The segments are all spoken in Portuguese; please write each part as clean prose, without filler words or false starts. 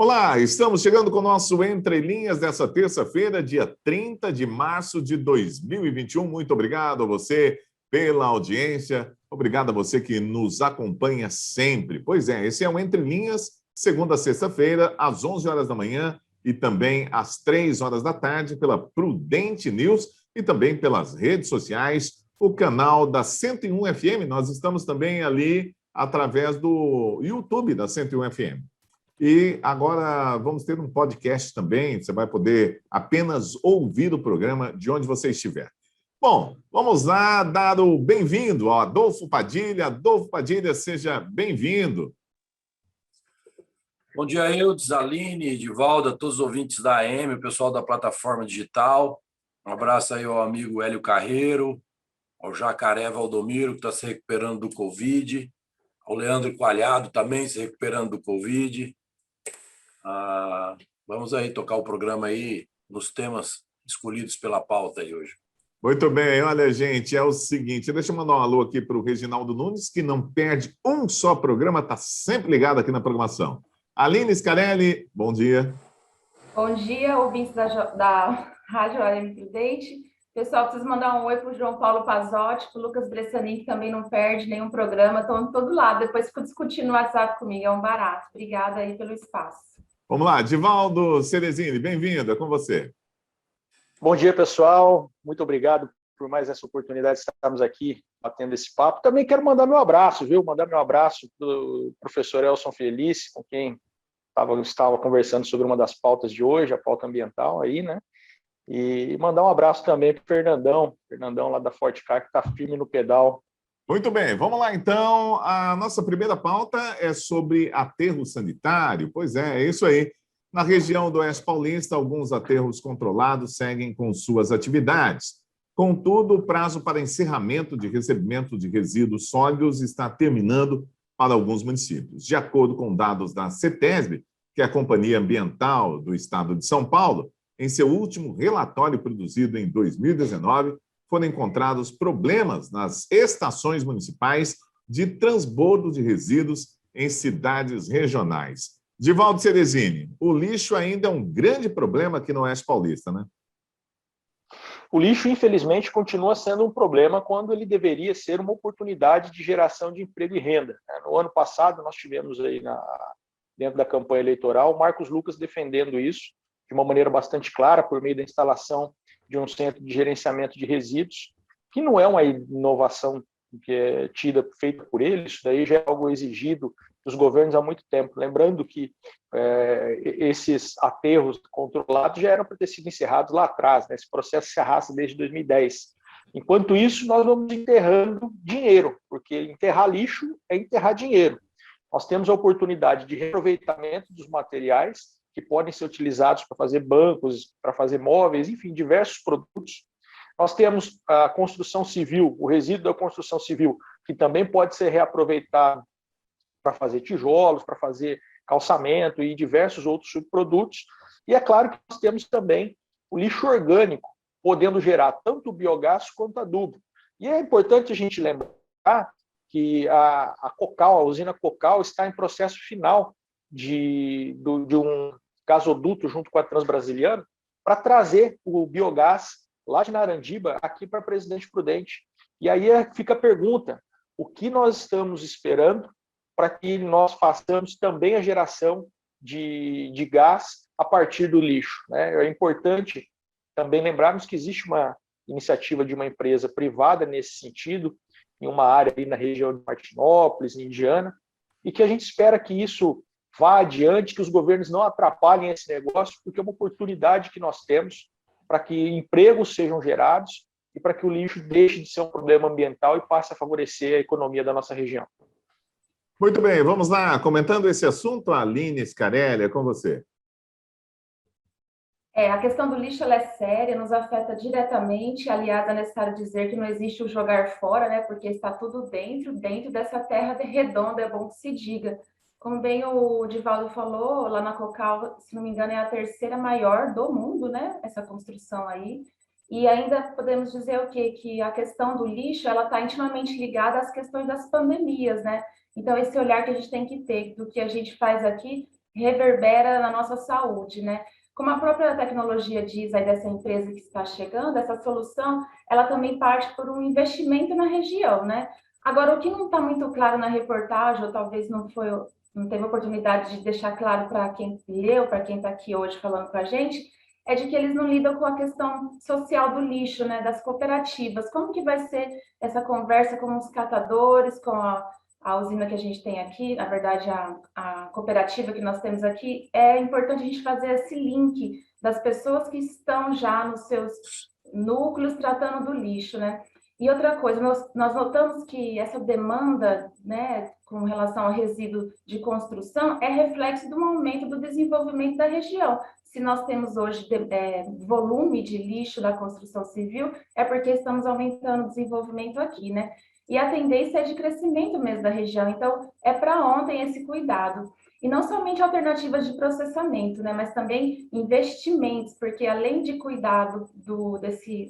Olá, estamos chegando com o nosso Entre Linhas dessa terça-feira, dia 30 de março de 2021. Muito obrigado a você pela audiência, obrigado a você que nos acompanha sempre. Pois é, esse é o Entre Linhas, segunda a sexta-feira, às 11 horas da manhã e também às 3 horas da tarde pela Prudente News e também pelas redes sociais, o canal da 101 FM. Nós estamos também ali através do YouTube da 101 FM. E agora vamos ter um podcast também, você vai poder apenas ouvir o programa de onde você estiver. Bom, vamos lá dar o bem-vindo ao Adolfo Padilha. Adolfo Padilha, seja bem-vindo. Bom dia, Eudes, Aline, Edivaldo, a todos os ouvintes da AM, o pessoal da plataforma digital. Um abraço aí ao amigo Hélio Carreiro, ao Jacaré Valdomiro, que está se recuperando do Covid, ao Leandro Coalhado, também se recuperando do Covid. Vamos aí tocar o programa aí nos temas escolhidos pela pauta aí hoje. Muito bem, olha, gente, é o seguinte, deixa eu mandar um alô aqui para o Reginaldo Nunes, que não perde um só programa, está sempre ligado aqui na programação. Aline Scarelli, bom dia. Bom dia, ouvintes da Rádio AM Prudente. Pessoal, preciso mandar um oi para o João Paulo Pazotti, para o Lucas Bressanin, que também não perde nenhum programa, estão em todo lado. Depois fico discutindo no WhatsApp comigo, é um barato. Obrigada aí pelo espaço. Vamos lá, Divaldo Cerezini, bem-vindo, é com você. Bom dia, pessoal. Muito obrigado por mais essa oportunidade de estarmos aqui batendo esse papo. Também quero mandar meu abraço, viu? Mandar meu abraço para o professor Elson Felice, com quem estava conversando sobre uma das pautas de hoje, a pauta ambiental aí, né? E mandar um abraço também para o Fernandão lá da Forte Car, que está firme no pedal. Muito bem, vamos lá então. A nossa primeira pauta é sobre aterro sanitário. Pois é isso aí. Na região do Oeste Paulista, alguns aterros controlados seguem com suas atividades. Contudo, o prazo para encerramento de recebimento de resíduos sólidos está terminando para alguns municípios. De acordo com dados da CETESB, que é a Companhia Ambiental do Estado de São Paulo, em seu último relatório produzido em 2019, foram encontrados problemas nas estações municipais de transbordo de resíduos em cidades regionais. Divaldo Cerezini, o lixo ainda é um grande problema aqui no Oeste Paulista, né? O lixo, infelizmente, continua sendo um problema quando ele deveria ser uma oportunidade de geração de emprego e renda. No ano passado, nós tivemos aí dentro da campanha eleitoral o Marcos Lucas defendendo isso de uma maneira bastante clara por meio da instalação de um centro de gerenciamento de resíduos, que não é uma inovação que é feita por ele, isso daí já é algo exigido dos governos há muito tempo. Lembrando que esses aterros controlados já eram para ter sido encerrados lá atrás, né? Esse processo se arrasta desde 2010. Enquanto isso, nós vamos enterrando dinheiro, porque enterrar lixo é enterrar dinheiro. Nós temos a oportunidade de reaproveitamento dos materiais que podem ser utilizados para fazer bancos, para fazer móveis, enfim, diversos produtos. Nós temos a construção civil, o resíduo da construção civil, que também pode ser reaproveitado para fazer tijolos, para fazer calçamento e diversos outros subprodutos. E é claro que nós temos também o lixo orgânico, podendo gerar tanto biogás quanto adubo. E é importante a gente lembrar que a Cocal, a usina Cocal, está em processo final de um gasoduto junto com a Transbrasiliana para trazer o biogás lá de Narandiba aqui para Presidente Prudente. E aí fica a pergunta, o que nós estamos esperando para que nós façamos também a geração de gás a partir do lixo, né? É importante também lembrarmos que existe uma iniciativa de uma empresa privada nesse sentido, em uma área aí na região de Martinópolis, em Indiana, e que a gente espera que isso vá adiante, que os governos não atrapalhem esse negócio, porque é uma oportunidade que nós temos para que empregos sejam gerados e para que o lixo deixe de ser um problema ambiental e passe a favorecer a economia da nossa região. Muito bem, vamos lá. Comentando esse assunto, a Aline Scarelli, é com você. A questão do lixo ela é séria, nos afeta diretamente. Aliás, é necessário dizer que não existe o jogar fora, né? Porque está tudo dentro dessa terra redonda, é bom que se diga. Como bem o Divaldo falou, lá na Cocal, se não me engano, é a terceira maior do mundo, né? Essa construção aí. E ainda podemos dizer o quê? Que a questão do lixo, ela está intimamente ligada às questões das pandemias, né? Então, esse olhar que a gente tem que ter do que a gente faz aqui reverbera na nossa saúde, né? Como a própria tecnologia diz aí dessa empresa que está chegando, essa solução, ela também parte por um investimento na região, né? Agora, o que não está muito claro na reportagem, ou talvez não teve oportunidade de deixar claro para quem leu, para quem está aqui hoje falando com a gente, é de que eles não lidam com a questão social do lixo, né, das cooperativas. Como que vai ser essa conversa com os catadores, com a usina que a gente tem aqui, na verdade, a cooperativa que nós temos aqui? É importante a gente fazer esse link das pessoas que estão já nos seus núcleos tratando do lixo, né? E outra coisa, nós notamos que essa demanda, né, com relação ao resíduo de construção, é reflexo do aumento do desenvolvimento da região. Se nós temos hoje volume de lixo da construção civil, é porque estamos aumentando o desenvolvimento aqui, né? E a tendência é de crescimento mesmo da região, então é para ontem esse cuidado. E não somente alternativas de processamento, né, mas também investimentos, porque além de cuidado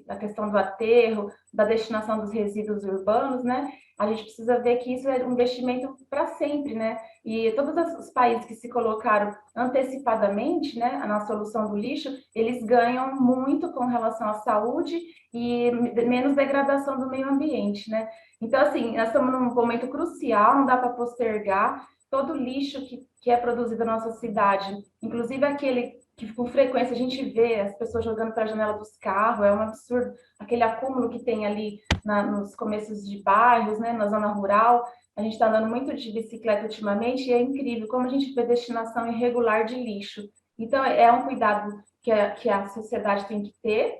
da questão do aterro, da destinação dos resíduos urbanos, né, a gente precisa ver que isso é um investimento para sempre, né? E todos os países que se colocaram antecipadamente, né, na solução do lixo, eles ganham muito com relação à saúde e menos degradação do meio ambiente, né? Então, assim, nós estamos num momento crucial, não dá para postergar. Todo o lixo que é produzido na nossa cidade, inclusive aquele que com frequência a gente vê as pessoas jogando para a janela dos carros, é um absurdo, aquele acúmulo que tem ali nos começos de bairros, né, na zona rural. A gente está andando muito de bicicleta ultimamente e é incrível como a gente vê destinação irregular de lixo. Então, é um cuidado que a sociedade tem que ter,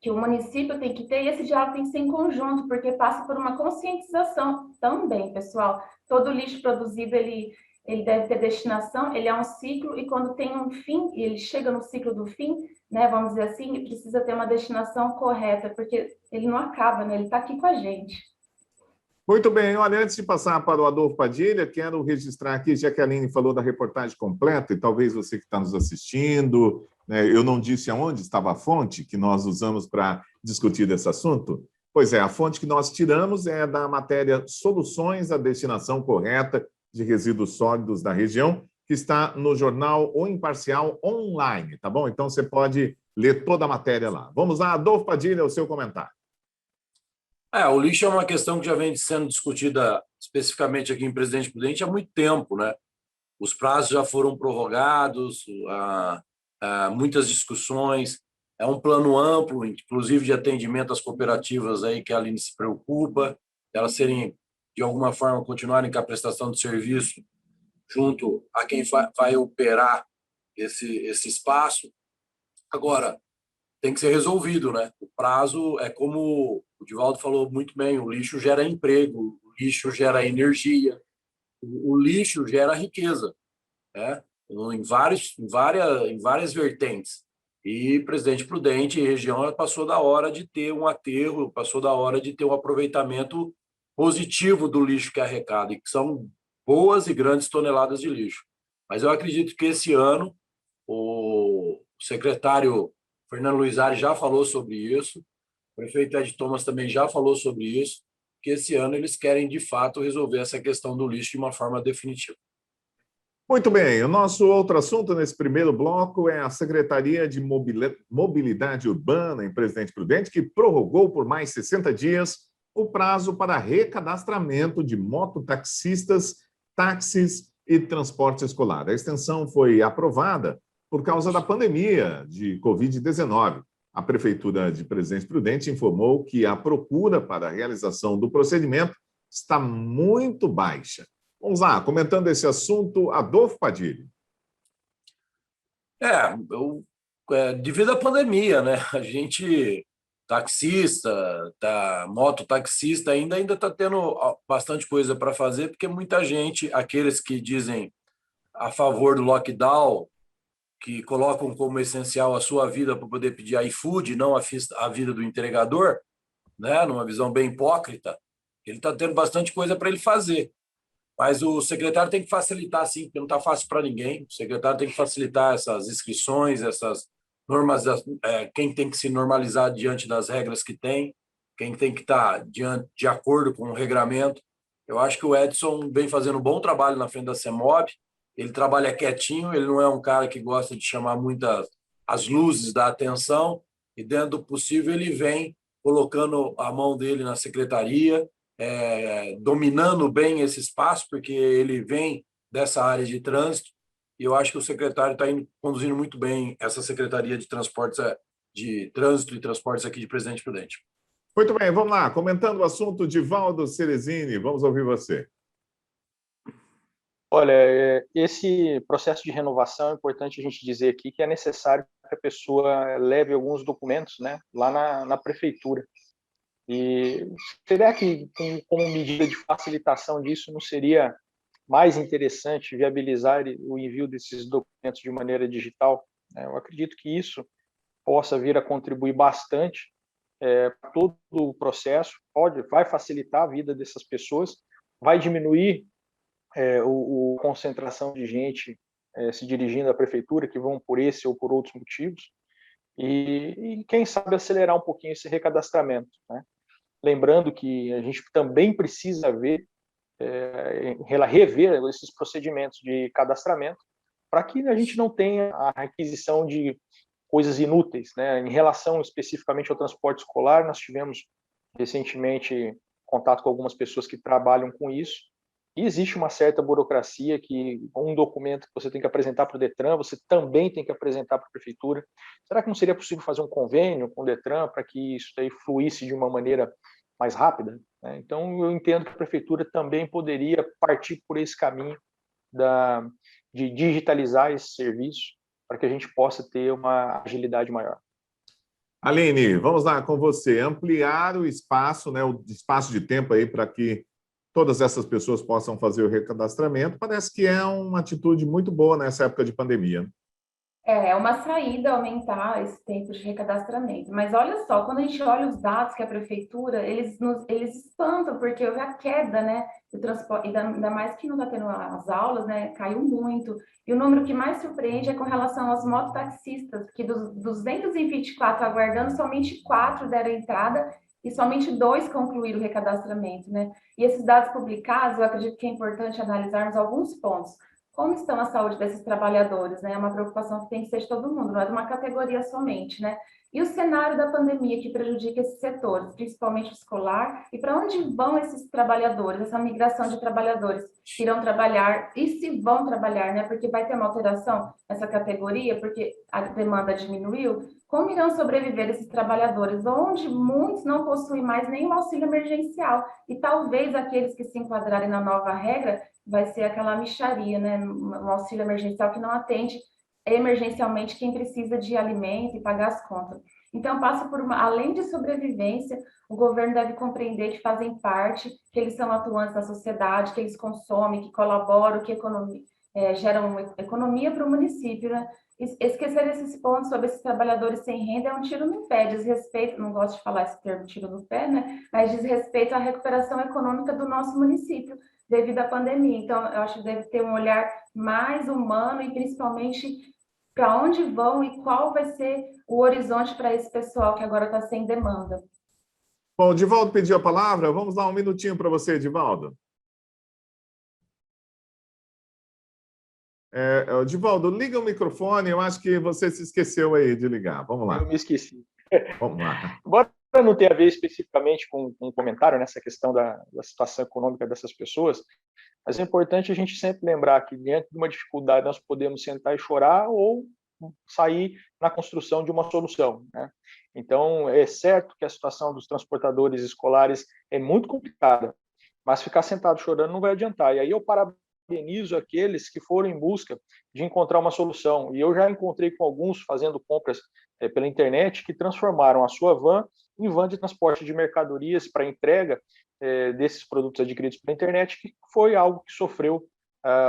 que o município tem que ter, e esse diálogo tem que ser em conjunto, porque passa por uma conscientização também, pessoal. Todo lixo produzido, ele deve ter destinação, ele é um ciclo, e quando tem um fim, ele chega no ciclo do fim, né, vamos dizer assim, ele precisa ter uma destinação correta, porque ele não acaba, né, ele está aqui com a gente. Muito bem, olha, antes de passar para o Adolfo Padilha, quero registrar aqui, já que a Aline falou da reportagem completa, e talvez você que está nos assistindo, né, eu não disse aonde estava a fonte que nós usamos para discutir esse assunto. Pois é, a fonte que nós tiramos é da matéria Soluções à Destinação Correta de Resíduos Sólidos da Região, que está no jornal O Imparcial online, tá bom? Então você pode ler toda a matéria lá. Vamos lá, Adolfo Padilha, o seu comentário. O lixo é uma questão que já vem sendo discutida especificamente aqui em Presidente Prudente há muito tempo, né? Os prazos já foram prorrogados, muitas discussões, é um plano amplo, inclusive de atendimento às cooperativas aí que a Aline se preocupa, elas serem, de alguma forma, continuarem com a prestação de serviço junto a quem vai operar esse espaço. Agora, tem que ser resolvido, né? O prazo é como o Divaldo falou muito bem, o lixo gera emprego, o lixo gera energia, o lixo gera riqueza, né? Em várias vertentes. E Presidente Prudente e região passou da hora de ter um aterro, passou da hora de ter um aproveitamento positivo do lixo que é arrecada, e que são boas e grandes toneladas de lixo. Mas eu acredito que esse ano o secretário Fernando Luizari já falou sobre isso, o prefeito Ed Thomas também já falou sobre isso, que esse ano eles querem, de fato, resolver essa questão do lixo de uma forma definitiva. Muito bem, o nosso outro assunto nesse primeiro bloco é a Secretaria de Mobilidade Urbana em Presidente Prudente, que prorrogou por mais 60 dias o prazo para recadastramento de mototaxistas, táxis e transporte escolar. A extensão foi aprovada por causa da pandemia de Covid-19. A Prefeitura de Presidente Prudente informou que a procura para a realização do procedimento está muito baixa. Vamos lá, comentando esse assunto, Adolfo Padilha. Devido à pandemia, né? A gente, taxista, mototaxista, ainda está tendo bastante coisa para fazer, porque muita gente, aqueles que dizem a favor do lockdown, que colocam como essencial a sua vida para poder pedir iFood, não a vida do entregador, né? Numa visão bem hipócrita, ele está tendo bastante coisa para ele fazer. Mas o secretário tem que facilitar, sim, porque não está fácil para ninguém. O secretário tem que facilitar essas inscrições, essas normas, quem tem que se normalizar diante das regras que tem, quem tem que estar de acordo com o regramento. Eu acho que o Edson vem fazendo um bom trabalho na frente da CEMOB. ele trabalha quietinho, ele não é um cara que gosta de chamar muitas as luzes da atenção, e dentro do possível ele vem colocando a mão dele na secretaria, dominando bem esse espaço, porque ele vem dessa área de trânsito, e eu acho que o secretário está conduzindo muito bem essa Secretaria de Transportes, de Trânsito e Transportes aqui de Presidente Prudente. Muito bem, vamos lá. Comentando o assunto, Divaldo Ceresini, vamos ouvir você. Olha, esse processo de renovação, é importante a gente dizer aqui que é necessário que a pessoa leve alguns documentos, né, lá na prefeitura. E será que, como medida de facilitação disso, não seria mais interessante viabilizar o envio desses documentos de maneira digital? Eu acredito que isso possa vir a contribuir bastante para todo o processo, vai facilitar a vida dessas pessoas, vai diminuir a concentração de gente se dirigindo à prefeitura, que vão por esse ou por outros motivos, e quem sabe acelerar um pouquinho esse recadastramento, né? Lembrando que a gente também precisa rever esses procedimentos de cadastramento para que a gente não tenha a requisição de coisas inúteis, né? Em relação especificamente ao transporte escolar, nós tivemos recentemente contato com algumas pessoas que trabalham com isso, e existe uma certa burocracia que um documento que você tem que apresentar para o Detran, você também tem que apresentar para a prefeitura. Será que não seria possível fazer um convênio com o Detran para que isso aí fluísse de uma maneira mais rápida? Então, eu entendo que a prefeitura também poderia partir por esse caminho de digitalizar esse serviço para que a gente possa ter uma agilidade maior. Aline, vamos lá com você. Ampliar o espaço, né, o espaço de tempo aí para que todas essas pessoas possam fazer o recadastramento, parece que é uma atitude muito boa nessa época de pandemia. É uma saída aumentar esse tempo de recadastramento. Mas olha só, quando a gente olha os dados que a prefeitura, eles espantam, porque houve a queda, né, do transporte, ainda mais que não está tendo as aulas, né, caiu muito. E o número que mais surpreende é com relação aos mototaxistas, que dos 224 aguardando, somente 4 deram entrada e somente 2 concluíram o recadastramento, né? E esses dados publicados, eu acredito que é importante analisarmos alguns pontos. Como estão a saúde desses trabalhadores, né? É uma preocupação que tem que ser de todo mundo, não é de uma categoria somente, né? E o cenário da pandemia que prejudica esses setores, principalmente o escolar, e para onde vão esses trabalhadores, essa migração de trabalhadores que irão trabalhar e se vão trabalhar, né? Porque vai ter uma alteração nessa categoria, porque a demanda diminuiu. Como irão sobreviver esses trabalhadores, onde muitos não possuem mais nenhum auxílio emergencial, e talvez aqueles que se enquadrarem na nova regra vai ser aquela mixaria, né? Um auxílio emergencial que não atende emergencialmente quem precisa de alimento e pagar as contas. Então, passa por além de sobrevivência, o governo deve compreender que fazem parte, que eles são atuantes na sociedade, que eles consomem, que colaboram, que geram economia para o município, né? Esquecer esses pontos sobre esses trabalhadores sem renda é um tiro no pé, diz respeito, não gosto de falar esse termo tiro no pé, né? Mas diz respeito à recuperação econômica do nosso município devido à pandemia. Então, eu acho que deve ter um olhar mais humano e principalmente para onde vão e qual vai ser o horizonte para esse pessoal que agora está sem demanda. Bom, o Divaldo pediu a palavra. Vamos dar um minutinho para você, Divaldo. Divaldo, liga o microfone. Eu acho que você se esqueceu aí de ligar. Vamos lá. Eu me esqueci. Vamos lá. Embora não tenha a ver especificamente com um comentário nessa questão da situação econômica dessas pessoas, mas é importante a gente sempre lembrar que, diante de uma dificuldade, nós podemos sentar e chorar ou sair na construção de uma solução, né? Então, é certo que a situação dos transportadores escolares é muito complicada, mas ficar sentado chorando não vai adiantar. E aí eu parabenizo aqueles que foram em busca de encontrar uma solução. E eu já encontrei com alguns fazendo compras pela internet que transformaram a sua van em van de transporte de mercadorias para entrega desses produtos adquiridos pela internet, que foi algo que sofreu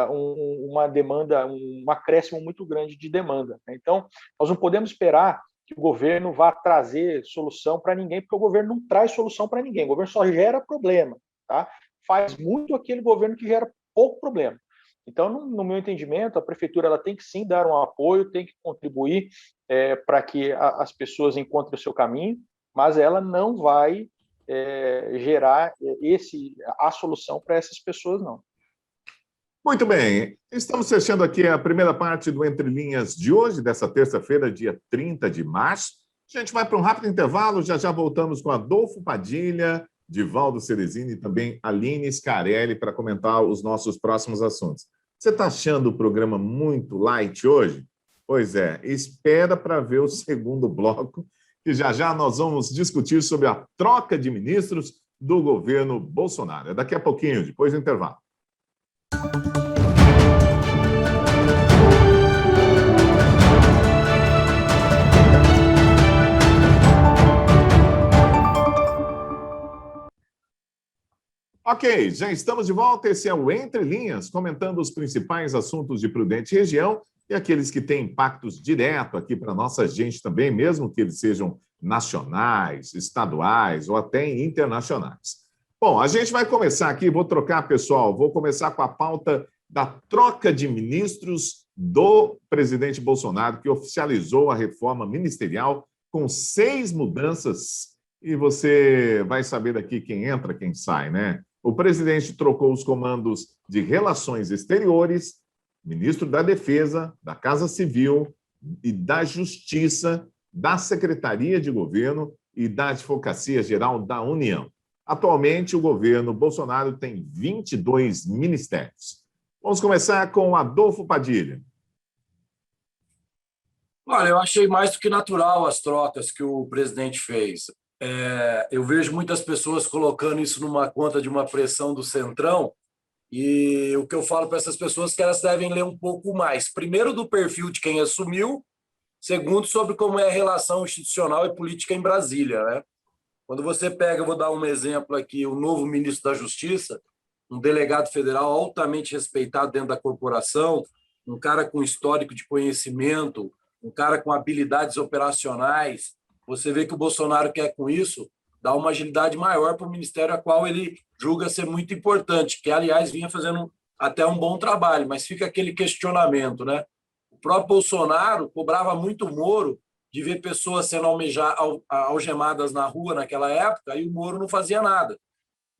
uma demanda, um acréscimo muito grande de demanda. Então, nós não podemos esperar que o governo vá trazer solução para ninguém, porque o governo não traz solução para ninguém, o governo só gera problema, tá? Faz muito aquele governo que gera pouco problema. Então, no meu entendimento, a prefeitura ela tem que sim dar um apoio, tem que contribuir para que as pessoas encontrem o seu caminho, mas ela não vai gerar a solução para essas pessoas, não. Muito bem, estamos fechando aqui a primeira parte do Entre Linhas de hoje, dessa terça-feira, dia 30 de março. A gente vai para um rápido intervalo, já voltamos com Adolfo Padilha, Divaldo Ceresini e também Aline Scarelli para comentar os nossos próximos assuntos. Você está achando o programa muito light hoje? Pois é, espera para ver o segundo bloco, que já nós vamos discutir sobre a troca de ministros do governo Bolsonaro. É daqui a pouquinho, depois do intervalo. Ok, já estamos de volta. Esse é o Entre Linhas, comentando os principais assuntos de Prudente Região e aqueles que têm impactos direto aqui para a nossa gente também, mesmo que eles sejam nacionais, estaduais ou até internacionais. Bom, a gente vai começar aqui, vou trocar, pessoal, vou começar com a pauta da troca de ministros do presidente Bolsonaro, que oficializou a reforma ministerial com 6 mudanças, e você vai saber daqui quem entra, quem sai, né? O presidente trocou os comandos de Relações Exteriores, ministro da Defesa, da Casa Civil e da Justiça, da Secretaria de Governo e da Advocacia Geral da União. Atualmente, o governo Bolsonaro tem 22 ministérios. Vamos começar com Adolfo Padilha. Olha, eu achei mais do que natural as trocas que o presidente fez. Eu vejo muitas pessoas colocando isso numa conta de uma pressão do Centrão, e o que eu falo para essas pessoas é que elas devem ler um pouco mais. Primeiro, do perfil de quem assumiu, segundo, sobre como é a relação institucional e política em Brasília, né? Quando você pega, eu vou dar um exemplo aqui, o novo ministro da Justiça, um delegado federal altamente respeitado dentro da corporação, um cara com histórico de conhecimento, um cara com habilidades operacionais. Você vê que o Bolsonaro quer, com isso, dar uma agilidade maior para o ministério, a qual ele julga ser muito importante, que, aliás, vinha fazendo até um bom trabalho, mas fica aquele questionamento, né? O próprio Bolsonaro cobrava muito o Moro de ver pessoas sendo algemadas na rua naquela época, e o Moro não fazia nada.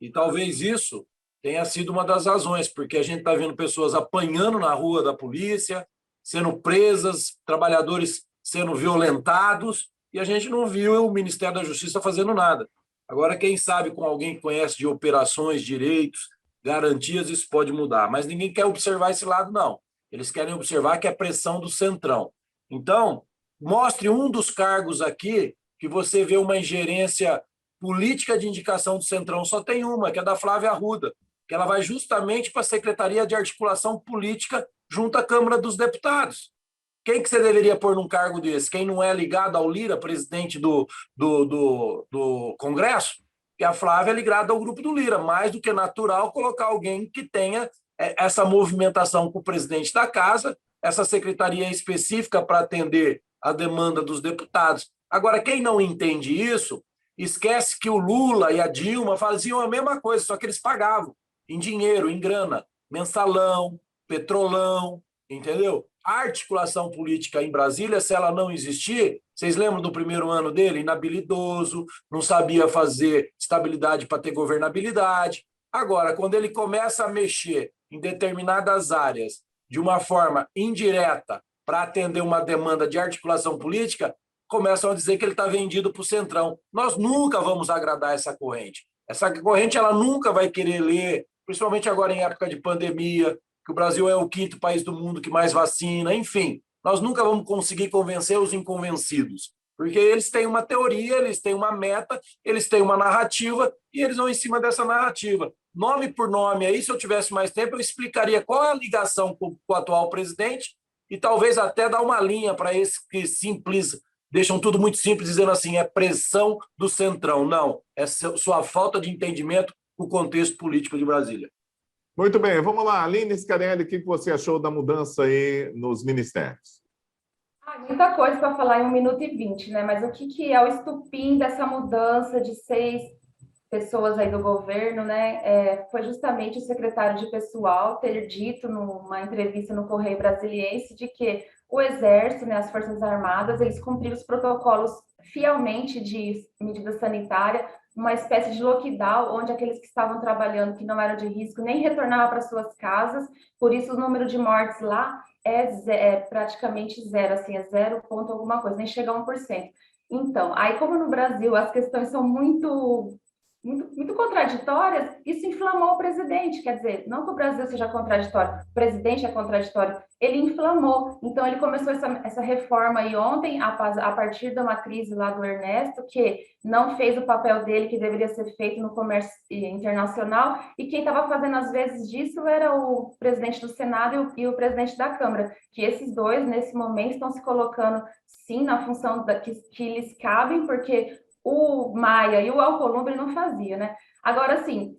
E talvez isso tenha sido uma das razões, porque a gente está vendo pessoas apanhando na rua da polícia, sendo presas, trabalhadores sendo violentados, e a gente não viu o Ministério da Justiça fazendo nada. Agora, quem sabe, com alguém que conhece de operações, direitos, garantias, isso pode mudar. Mas ninguém quer observar esse lado, não. Eles querem observar que é a pressão do Centrão. Então, mostre um dos cargos aqui que você vê uma ingerência política de indicação do Centrão. Só tem uma, que é da Flávia Arruda, que ela vai justamente para a Secretaria de Articulação Política junto à Câmara dos Deputados. Quem que você deveria pôr num cargo desse? Quem não é ligado ao Lira, presidente do Congresso? Que a Flávia é ligada ao grupo do Lira. Mais do que natural colocar alguém que tenha essa movimentação com o presidente da casa, essa secretaria específica para atender a demanda dos deputados. Agora, quem não entende isso, esquece que o Lula e a Dilma faziam a mesma coisa, só que eles pagavam em dinheiro, em grana, mensalão, petrolão, entendeu? A articulação política em Brasília, se ela não existir, vocês lembram do primeiro ano dele? Inabilidoso, não sabia fazer estabilidade para ter governabilidade. Agora, quando ele começa a mexer em determinadas áreas de uma forma indireta para atender uma demanda de articulação política, começam a dizer que ele está vendido para o Centrão. Nós nunca vamos agradar essa corrente. Essa corrente ela nunca vai querer ler, principalmente agora em época de pandemia, que o Brasil é o 5º país do mundo que mais vacina, enfim. Nós nunca vamos conseguir convencer os inconvencidos, porque eles têm uma teoria, eles têm uma meta, eles têm uma narrativa e eles vão em cima dessa narrativa. Nome por nome, aí, se eu tivesse mais tempo, eu explicaria qual é a ligação com o atual presidente e talvez até dar uma linha para esses que deixam tudo muito simples, dizendo assim, é pressão do Centrão. Não, é sua falta de entendimento do contexto político de Brasília. Muito bem, vamos lá. Aline Scarelli, o que você achou da mudança aí nos ministérios? Muita coisa para falar em 1 minuto e 20, né? Mas o que é o estupim dessa mudança de 6 pessoas aí do governo, né? Foi justamente o secretário de Pessoal ter dito numa entrevista no Correio Brasiliense de que o Exército, né, as Forças Armadas, eles cumpriram os protocolos fielmente de medida sanitária, uma espécie de lockdown, onde aqueles que estavam trabalhando, que não eram de risco, nem retornavam para suas casas, por isso o número de mortes lá é praticamente zero, assim, é 0 ponto alguma coisa, nem chega a 1%. Então, aí como no Brasil as questões são muito contraditórias, isso inflamou o presidente, quer dizer, não que o Brasil seja contraditório, o presidente é contraditório, ele inflamou, então ele começou essa reforma aí ontem, a partir de uma crise lá do Ernesto, que não fez o papel dele que deveria ser feito no comércio internacional, e quem estava fazendo às vezes disso era o presidente do Senado e o presidente da Câmara, que esses dois, nesse momento, estão se colocando, sim, na função que lhes cabem, porque o Maia e o Alcolumbre não fazia, né? Agora, assim,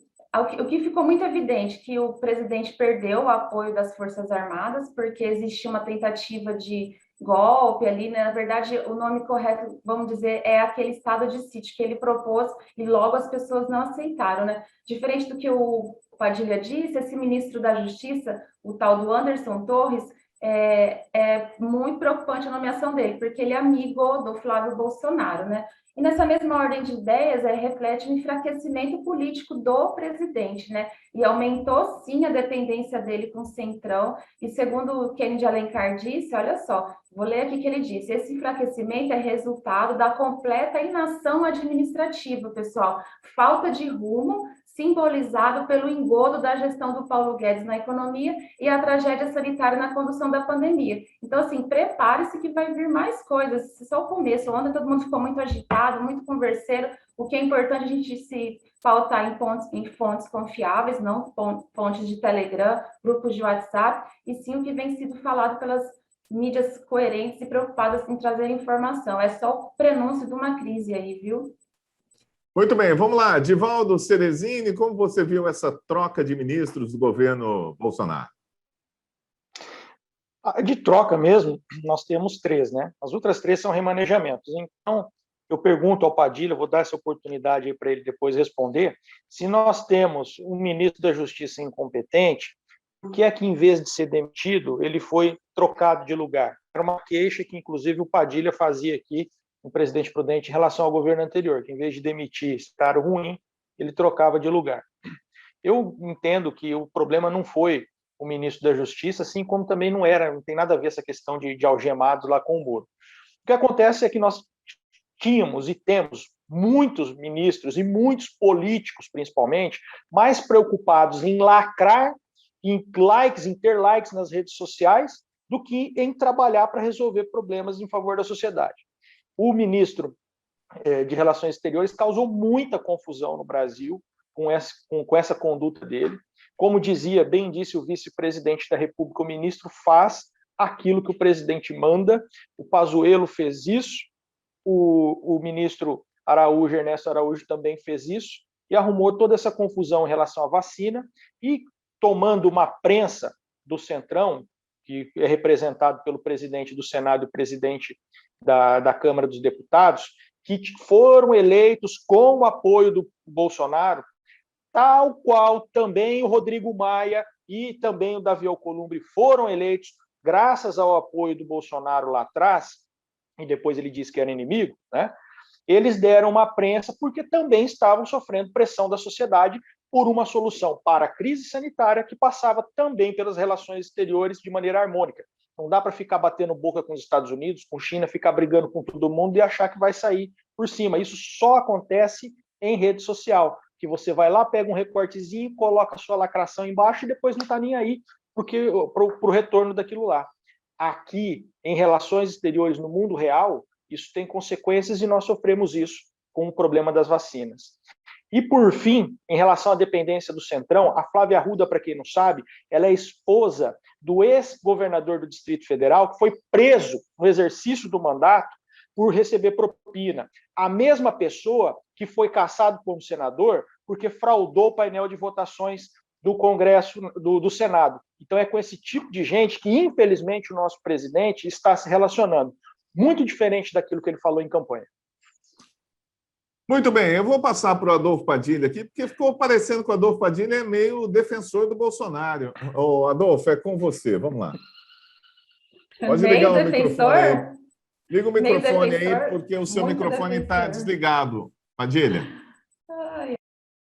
o que ficou muito evidente que o presidente perdeu o apoio das Forças Armadas, porque existia uma tentativa de golpe ali, né? Na verdade, o nome correto, vamos dizer, é aquele estado de sítio que ele propôs e logo as pessoas não aceitaram, né? Diferente do que o Padilha disse, esse ministro da Justiça, o tal do Anderson Torres, é muito preocupante a nomeação dele, porque ele é amigo do Flávio Bolsonaro, né? E nessa mesma ordem de ideias, reflete o enfraquecimento político do presidente, né? E aumentou, sim, a dependência dele com o Centrão. E segundo o Kennedy Alencar disse, olha só, vou ler aqui o que ele disse, esse enfraquecimento é resultado da completa inação administrativa, pessoal. Falta de rumo, simbolizado pelo engodo da gestão do Paulo Guedes na economia e a tragédia sanitária na condução da pandemia. Então, assim, prepare-se que vai vir mais coisas. Isso é só o começo. Ontem todo mundo ficou muito agitado, muito converseiro. O que é importante a gente se pautar em fontes confiáveis, não fontes de Telegram, grupos de WhatsApp, e sim o que vem sido falado pelas mídias coerentes e preocupadas em trazer informação. É só o prenúncio de uma crise aí, viu? Muito bem, vamos lá. Divaldo Ceresini, como você viu essa troca de ministros do governo Bolsonaro? De troca mesmo, nós temos 3, né? As outras 3 são remanejamentos. Então, eu pergunto ao Padilha, vou dar essa oportunidade para ele depois responder, se nós temos um ministro da Justiça incompetente, por que é que, em vez de ser demitido, ele foi trocado de lugar? Era uma queixa que, inclusive, o Padilha fazia aqui, o presidente prudente, em relação ao governo anterior, que, em vez de demitir esse cara ruim, ele trocava de lugar. Eu entendo que o problema não foi o ministro da Justiça, assim como também não tem nada a ver essa questão de algemados lá com o Moro. O que acontece é que nós tínhamos e temos muitos ministros e muitos políticos, principalmente, mais preocupados em lacrar, em likes, em ter likes nas redes sociais, do que em trabalhar para resolver problemas em favor da sociedade. O ministro de Relações Exteriores causou muita confusão no Brasil com essa conduta dele. Como bem disse o vice-presidente da República, o ministro faz aquilo que o presidente manda. O Pazuello fez isso, o ministro Ernesto Araújo também fez isso, e arrumou toda essa confusão em relação à vacina, e tomando uma prensa do Centrão, que é representado pelo presidente do Senado e presidente da Câmara dos Deputados, que foram eleitos com o apoio do Bolsonaro, tal qual também o Rodrigo Maia e também o Davi Alcolumbre foram eleitos graças ao apoio do Bolsonaro lá atrás, e depois ele disse que era inimigo, né? Eles deram uma prensa porque também estavam sofrendo pressão da sociedade por uma solução para a crise sanitária que passava também pelas relações exteriores de maneira harmônica. Não dá para ficar batendo boca com os Estados Unidos, com a China, ficar brigando com todo mundo e achar que vai sair por cima. Isso só acontece em rede social, que você vai lá, pega um recortezinho, coloca a sua lacração embaixo e depois não está nem aí para o retorno daquilo lá. Aqui, em relações exteriores no mundo real, isso tem consequências e nós sofremos isso com o problema das vacinas. E, por fim, em relação à dependência do Centrão, a Flávia Arruda, para quem não sabe, ela é esposa do ex-governador do Distrito Federal, que foi preso no exercício do mandato por receber propina. A mesma pessoa que foi cassado como senador porque fraudou o painel de votações do Congresso, do Senado. Então, é com esse tipo de gente que, infelizmente, o nosso presidente está se relacionando. Muito diferente daquilo que ele falou em campanha. Muito bem, eu vou passar para o Adolfo Padilha aqui, porque ficou parecendo que o Adolfo Padilha é meio defensor do Bolsonaro. Ô, Adolfo, é com você, vamos lá. Pode ligar o microfone aí. Liga o Meio microfone aí, defensor, porque o seu muito microfone está defensor. desligado. Padilha. Ai,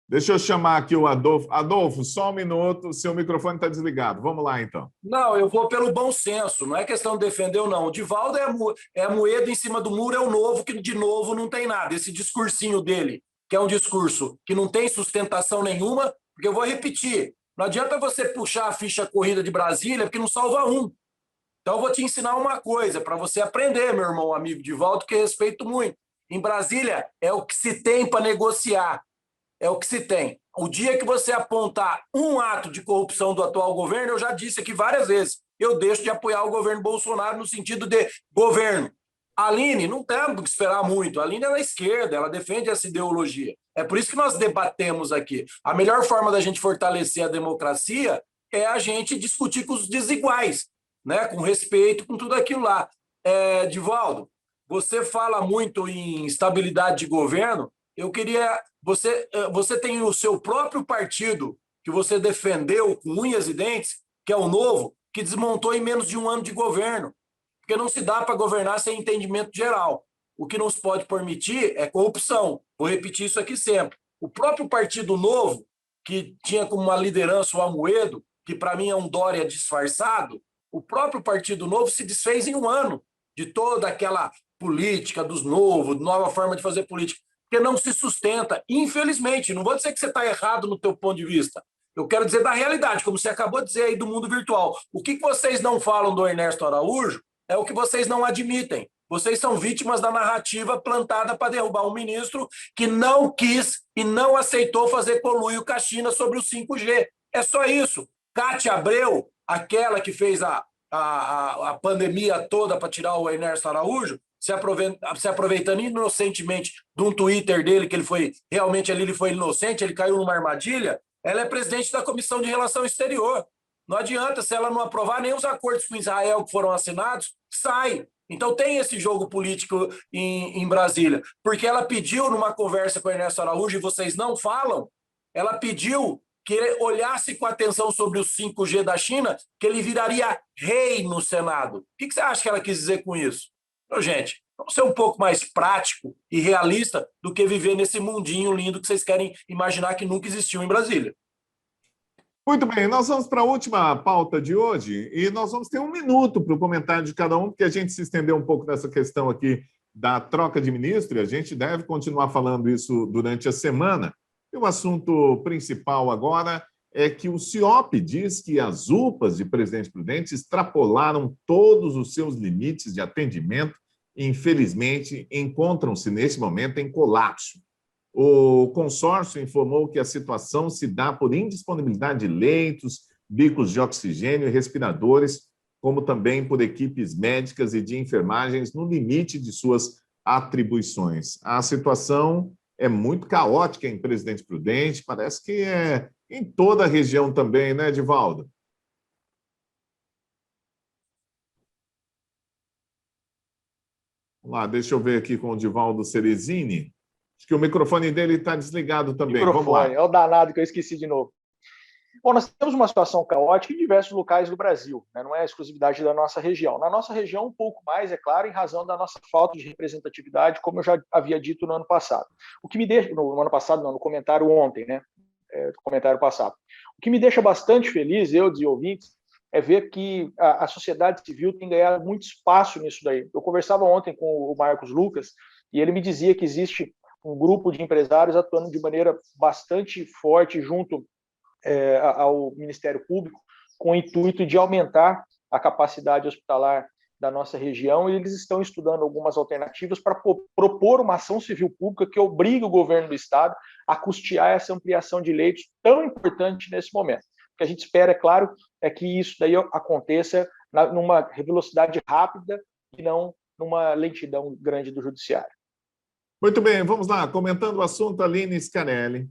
Deixa eu chamar aqui o Adolfo. Adolfo, só um minuto, seu microfone está desligado. Vamos lá, então. Não, eu vou pelo bom senso, não é questão de defender ou não. O Divaldo é a moeda em cima do muro, é o novo, que de novo não tem nada. Esse discursinho dele, que é um discurso que não tem sustentação nenhuma, porque eu vou repetir, não adianta você puxar a ficha corrida de Brasília, porque não salva um. Então eu vou te ensinar uma coisa, para você aprender, meu irmão, amigo Divaldo, que eu respeito muito. Em Brasília é o que se tem para negociar. É o que se tem. O dia que você apontar um ato de corrupção do atual governo, eu já disse aqui várias vezes, eu deixo de apoiar o governo Bolsonaro no sentido de governo. A Aline, não temos que esperar muito. A Aline é da esquerda, ela defende essa ideologia. É por isso que nós debatemos aqui. A melhor forma da gente fortalecer a democracia é a gente discutir com os desiguais, né? Com respeito, com tudo aquilo lá. Divaldo, você fala muito em estabilidade de governo. Eu queria... Você tem o seu próprio partido que você defendeu com unhas e dentes, que é o Novo, que desmontou em menos de um ano de governo. Porque não se dá para governar sem entendimento geral. O que não se pode permitir é corrupção. Vou repetir isso aqui sempre. O próprio Partido Novo, que tinha como uma liderança o Amoedo, que para mim é um Dória disfarçado, o próprio Partido Novo se desfez em um ano de toda aquela política dos novos, nova forma de fazer política. Porque não se sustenta, infelizmente. Não vou dizer que você está errado no teu ponto de vista. Eu quero dizer da realidade, como você acabou de dizer aí do mundo virtual. O que vocês não falam do Ernesto Araújo é o que vocês não admitem. Vocês são vítimas da narrativa plantada para derrubar um ministro que não quis e não aceitou fazer conluio com a China sobre o 5G. É só isso. Cátia Abreu, aquela que fez a pandemia toda para tirar o Ernesto Araújo, se aproveitando inocentemente de um Twitter dele, que ele foi realmente ali, ele foi inocente, ele caiu numa armadilha, ela é presidente da Comissão de Relação Exterior. Não adianta, se ela não aprovar nem os acordos com Israel que foram assinados, sai. Então tem esse jogo político em Brasília, porque ela pediu numa conversa com o Ernesto Araújo, e vocês não falam, ela pediu que ele olhasse com atenção sobre o 5G da China, que ele viraria rei no Senado. O que você acha que ela quis dizer com isso? Então, gente, vamos ser um pouco mais prático e realista do que viver nesse mundinho lindo que vocês querem imaginar que nunca existiu em Brasília. Muito bem, nós vamos para a última pauta de hoje e nós vamos ter um minuto para o comentário de cada um, porque a gente se estendeu um pouco nessa questão aqui da troca de ministro e a gente deve continuar falando isso durante a semana. E o assunto principal agora é que o CIOP diz que as UPAs de Presidente Prudente extrapolaram todos os seus limites de atendimento e, infelizmente, encontram-se nesse momento em colapso. O consórcio informou que a situação se dá por indisponibilidade de leitos, bicos de oxigênio e respiradores, como também por equipes médicas e de enfermagens no limite de suas atribuições. A situação é muito caótica em Presidente Prudente, parece que é em toda a região também, né, Divaldo? Vamos lá, deixa eu ver aqui com o Divaldo Cerezini. Acho que o microfone dele está desligado também. Vamos lá. É o danado que eu esqueci de novo. Bom, nós temos uma situação caótica em diversos locais do Brasil, né? Não é a exclusividade da nossa região. Na nossa região, um pouco mais, é claro, em razão da nossa falta de representatividade, como eu já havia dito no ano passado. O que me deixa, no ano passado, não, no comentário ontem, né? Comentário passado. O que me deixa bastante feliz, eu e ouvintes, é ver que a sociedade civil tem ganhado muito espaço nisso daí. Eu conversava ontem com o Marcos Lucas e ele me dizia que existe um grupo de empresários atuando de maneira bastante forte junto ao Ministério Público, com o intuito de aumentar a capacidade hospitalar da nossa região, e eles estão estudando algumas alternativas para propor uma ação civil pública que obrigue o governo do Estado a custear essa ampliação de leitos tão importante nesse momento. O que a gente espera, é claro, é que isso daí aconteça numa velocidade rápida e não numa lentidão grande do judiciário. Muito bem, vamos lá, comentando o assunto, Aline Scarelli.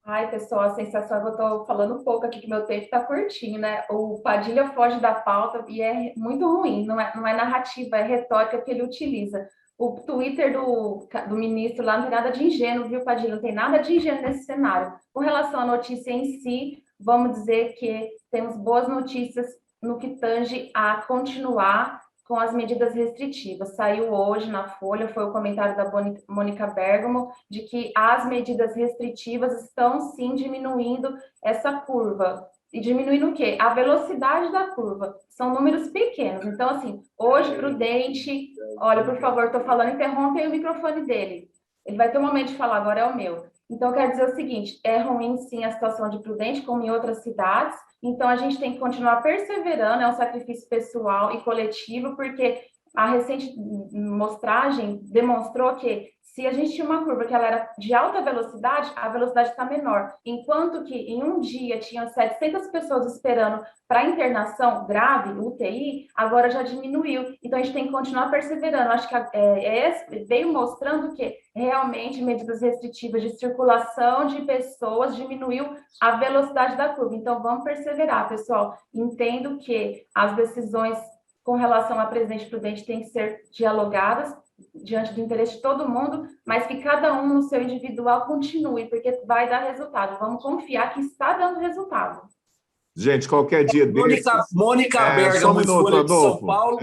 Ai, pessoal, a sensação é que eu estou falando um pouco aqui, que meu tempo está curtinho, né? O Padilha foge da pauta e é muito ruim, não é narrativa, é retórica que ele utiliza. O Twitter do ministro lá não tem nada de ingênuo, viu, Padilha? Não tem nada de ingênuo nesse cenário. Com relação à notícia em si, vamos dizer que temos boas notícias no que tange a continuar com as medidas restritivas. Saiu hoje na Folha, foi o comentário da Mônica Bergamo, de que as medidas restritivas estão, sim, diminuindo essa curva. E diminuindo o quê? A velocidade da curva. São números pequenos. Então, assim, hoje, Prudente... Olha, por favor, estou falando, interrompe aí o microfone dele. Ele vai ter um momento de falar, agora é o meu. Então, eu quero dizer o seguinte, é ruim, sim, a situação de Prudente, como em outras cidades. Então, a gente tem que continuar perseverando, é um sacrifício pessoal e coletivo, porque a recente mostragem demonstrou que se a gente tinha uma curva que ela era de alta velocidade, a velocidade está menor. Enquanto que em um dia tinham 700 pessoas esperando para internação grave, UTI, agora já diminuiu. Então, a gente tem que continuar perseverando. Acho que veio mostrando que realmente medidas restritivas de circulação de pessoas diminuiu a velocidade da curva. Então, vamos perseverar, pessoal. Entendo que as decisões com relação a presidente Prudente têm que ser dialogadas diante do interesse de todo mundo, mas que cada um no seu individual continue, porque vai dar resultado. Vamos confiar que está dando resultado. Gente, qualquer dia desses... Mônica Bergamo, só um minuto, Folha Adolfo. de São Paulo.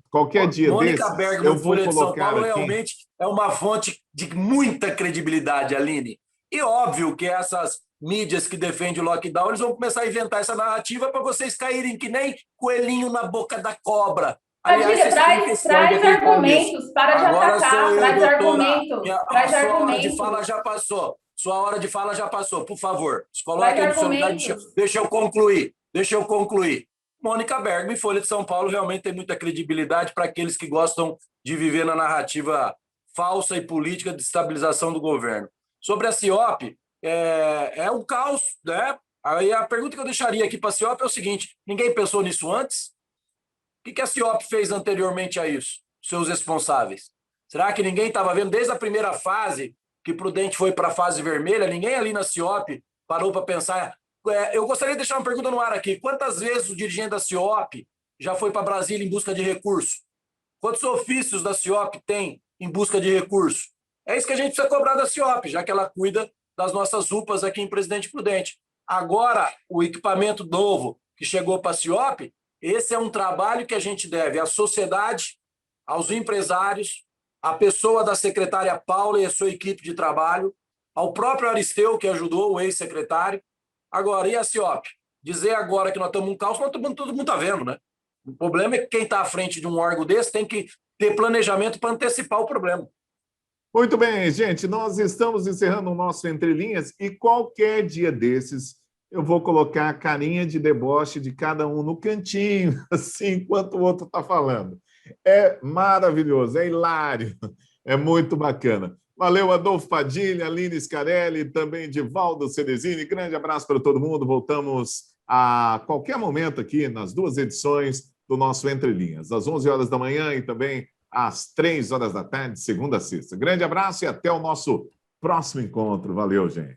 Qualquer dia Mônica desses, Bergamo, eu vou Folha de São colocar Paulo, aqui... realmente é uma fonte de muita credibilidade, Aline. E óbvio que essas mídias que defendem o lockdown, eles vão começar a inventar essa narrativa para vocês caírem que nem coelhinho na boca da cobra. Aliás, traz argumentos, para de atacar, traz argumento. Sua hora de fala já passou. Sua hora de fala já passou, por favor. Coloque aí no seu lugar, deixa eu concluir. Mônica Bergamo, Folha de São Paulo, realmente tem muita credibilidade para aqueles que gostam de viver na narrativa falsa e política de estabilização do governo. Sobre a CIOP, é um caos, né? Aí a pergunta que eu deixaria aqui para a CIOP é o seguinte: ninguém pensou nisso antes? O que a CIOP fez anteriormente a isso? Seus responsáveis? Será que ninguém estava vendo desde a primeira fase, que Prudente foi para a fase vermelha, ninguém ali na CIOP parou para pensar? Eu gostaria de deixar uma pergunta no ar aqui. Quantas vezes o dirigente da CIOP já foi para Brasília em busca de recurso? Quantos ofícios da CIOP tem em busca de recurso? É isso que a gente precisa cobrar da CIOP, já que ela cuida das nossas UPAs aqui em Presidente Prudente. Agora, o equipamento novo que chegou para a CIOP, esse é um trabalho que a gente deve à sociedade, aos empresários, à pessoa da secretária Paula e a sua equipe de trabalho, ao próprio Aristeu, que ajudou, o ex-secretário. Agora, e a CIOP? Dizer agora que nós estamos num caos, todo mundo está vendo, né? O problema é que quem está à frente de um órgão desse tem que ter planejamento para antecipar o problema. Muito bem, gente, nós estamos encerrando o nosso Entre Linhas e qualquer dia desses eu vou colocar a carinha de deboche de cada um no cantinho, assim, enquanto o outro está falando. É maravilhoso, é hilário, é muito bacana. Valeu, Adolfo Padilha, Aline Scarelli, também Divaldo Ceresini. Grande abraço para todo mundo. Voltamos a qualquer momento aqui nas duas edições do nosso Entre Linhas, às 11 horas da manhã e também às 3 horas da tarde, segunda a sexta. Grande abraço e até o nosso próximo encontro. Valeu, gente.